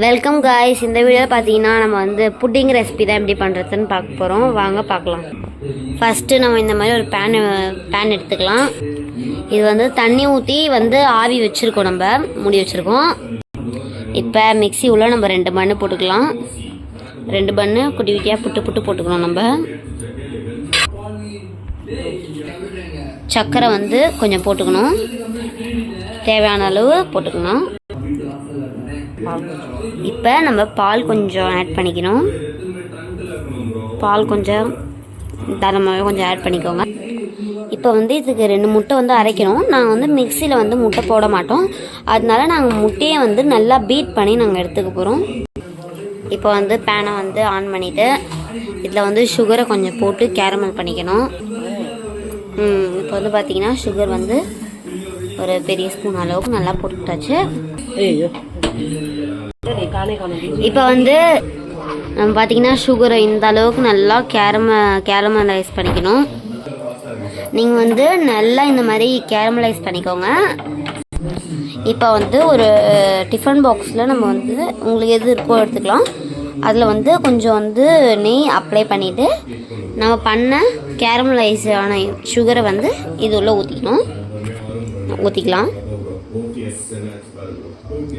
Welcome guys. இந்த வீடியோவில் பார்த்தீங்கன்னா நம்ம வந்து புட்டிங் ரெசிபி தான் எப்படி பண்ணுறதுன்னு பார்க்க போகிறோம். வாங்க பார்க்கலாம். ஃபஸ்ட்டு நம்ம இந்த மாதிரி ஒரு பேன் எடுத்துக்கலாம். இது வந்து தண்ணி ஊற்றி வந்து ஆவி வச்சுருக்கோம், நம்ம மூடி வச்சுருக்கோம். இப்போ மிக்ஸி உள்ள நம்ம 2 பன்னு போட்டுக்கலாம். 2 பன்னு குட்டி குட்டியாக புட்டு போட்டுக்கலாம். நம்ம சர்க்கரை வந்து கொஞ்சம் போட்டுக்கணும், தேவையான அளவு போட்டுக்கணும். இப்போ நம்ம பால் கொஞ்சம் ஆட் பண்ணிக்கணும். பால் கொஞ்சம் தரமாகவே கொஞ்சம் ஆட் பண்ணிக்கோங்க. இப்போ வந்து இதுக்கு 2 முட்டை வந்து அரைக்கணும். நாங்கள் வந்து மிக்சியில் வந்து முட்டை போட மாட்டோம், அதனால நாங்கள் முட்டையை வந்து நல்லா பீட் பண்ணி நாங்கள் எடுத்துக்க போகிறோம். இப்போ வந்து பேனை வந்து ஆன் பண்ணிவிட்டு இதில் வந்து சுகரை கொஞ்சம் போட்டு கேரமல் பண்ணிக்கணும். இப்போ வந்து பார்த்திங்கன்னா சுகர் வந்து ஒரு பெரிய ஸ்பூன் அளவுக்கு நல்லா போட்டுட்டாச்சு. இப்போ வந்து நம்ம பார்த்திங்கன்னா சுகரை இந்த அளவுக்கு நல்லா கேரமலைஸ் பண்ணிக்கணும். நீங்கள் வந்து நல்லா இந்த மாதிரி கேரமலைஸ் பண்ணிக்கோங்க. இப்போ வந்து ஒரு டிஃபன் பாக்ஸில் நம்ம வந்து உங்களுக்கு எது இருக்கோ எடுத்துக்கலாம். அதில் வந்து கொஞ்சம் வந்து நெய் அப்ளை பண்ணிவிட்டு நம்ம பண்ண கேரமலைஸ் ஆன சுகரை வந்து இது உள்ள ஊற்றிக்கலாம்.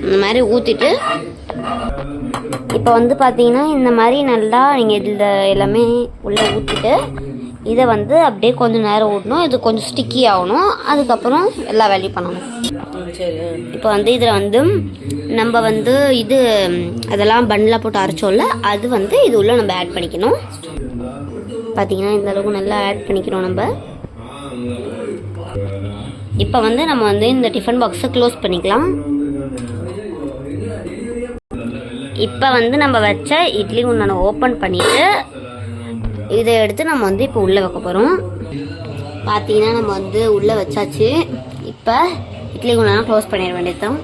இந்த மாதிரி ஊற்றிட்டு இப்போ வந்து பார்த்தீங்கன்னா இந்த மாதிரி நல்லா நீங்கள் இதில் எல்லாமே உள்ளே ஊற்றிட்டு இதை வந்து அப்படியே கொஞ்சம் நேரம் ஊட்டணும். இது கொஞ்சம் ஸ்டிக்கி ஆகணும். அதுக்கப்புறம் எல்லா வேலையும் பண்ணணும். இப்போ வந்து இதில் வந்து நம்ம வந்து இது அதெல்லாம் பன்னில் போட்டு அரைச்சோம்ல, அது வந்து இது உள்ள நம்ம ஆட் பண்ணிக்கணும். பார்த்தீங்கன்னா இந்த அளவுக்கு நல்லா ஆட் பண்ணிக்கணும் நம்ம. இப்போ வந்து நம்ம வந்து இந்த டிஃபன் பாக்ஸை க்ளோஸ் பண்ணிக்கலாம். இப்போ வந்து நம்ம வச்ச இட்லி குண்டானை ஓப்பன் பண்ணிவிட்டு இதை எடுத்து நம்ம வந்து இப்போ உள்ளே வைக்க போகிறோம். பார்த்தீங்கன்னா நம்ம வந்து உள்ளே வச்சாச்சு. இப்போ இட்லி குண்டானை க்ளோஸ் பண்ணிட வேண்டியதுதான்.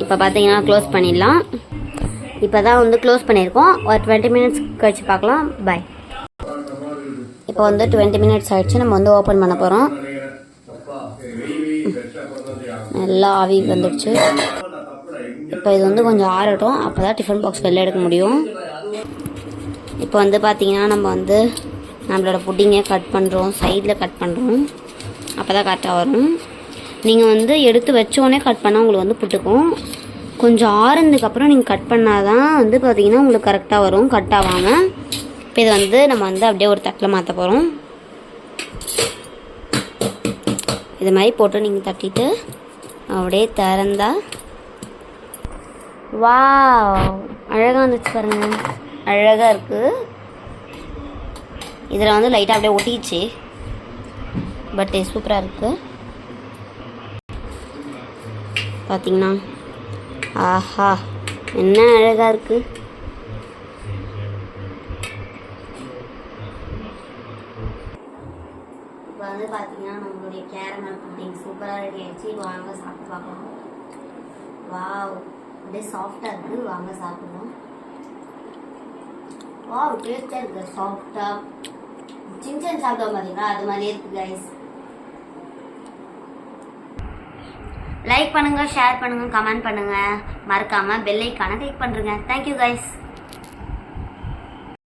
இப்போ பார்த்தீங்கன்னா க்ளோஸ் பண்ணிடலாம். இப்போ தான் வந்து க்ளோஸ் பண்ணியிருக்கோம். ஒரு 20 மினிட்ஸ் கழிச்சு பார்க்கலாம். பாய். இப்போ வந்து 20 மினிட்ஸ் ஆகிடுச்சு. நம்ம வந்து ஓப்பன் பண்ண போகிறோம். நல்லா ஆவி வந்துடுச்சு. இப்போ இது வந்து கொஞ்சம் ஆறட்டும், அப்போ தான் டிஃபன் பாக்ஸ் வெளில எடுக்க முடியும். இப்போ வந்து பார்த்திங்கன்னா நம்ம வந்து நம்மளோட புட்டிங்கை கட் பண்ணுறோம், சைடில் கட் பண்ணுறோம். அப்போ தான் கரெக்டாக வரும். நீங்கள் வந்து எடுத்து வச்சோடனே கட் பண்ணால் உங்களுக்கு வந்து புட்டுக்கும். கொஞ்சம் ஆறுனதுக்கப்புறம் நீங்கள் கட் பண்ணால் தான் வந்து பார்த்திங்கன்னா உங்களுக்கு கரெக்டாக வரும், கட் ஆகாமல். இப்போ இதை வந்து நம்ம வந்து அப்படியே ஒரு தட்டில் மாற்ற போகிறோம். இது மாதிரி போட்டு நீங்கள் தட்டிட்டு அப்படியே திறந்தா வா அழகாக இருந்துச்சு பாருங்க. அழகாக இருக்குது. இதில் வந்து லைட்டாக அப்படியே ஒட்டிச்சு, பட் சூப்பராக இருக்குது. பார்த்தீங்கன்னா ஆஹா என்ன அழகாக இருக்குது. இப்போ வந்து பார்த்தீங்கன்னா நம்மளுடைய கேரமல் புட்டிங் சூப்பராக ரெடி ஆகிடுச்சு. வாங்க சாப்பிட்டு பார்க்கலாம். வாவ், அப்படியே சாஃப்டாக இருக்குது. வாங்க சாப்பிடுவோம். வாவ், டேஸ்ட்டாக இருக்குது. சாஃப்டாக சின்ன சாப்பிட்டோம் பார்த்தீங்களா, அது மாதிரியே இருக்குது கைஸ். லைக் பண்ணுங்கள், ஷேர் பண்ணுங்கள், கமெண்ட் பண்ணுங்கள். மறக்காமல் பெல் ஐக்கானை கிளிக் பண்ணுறேங்க. Thank you guys.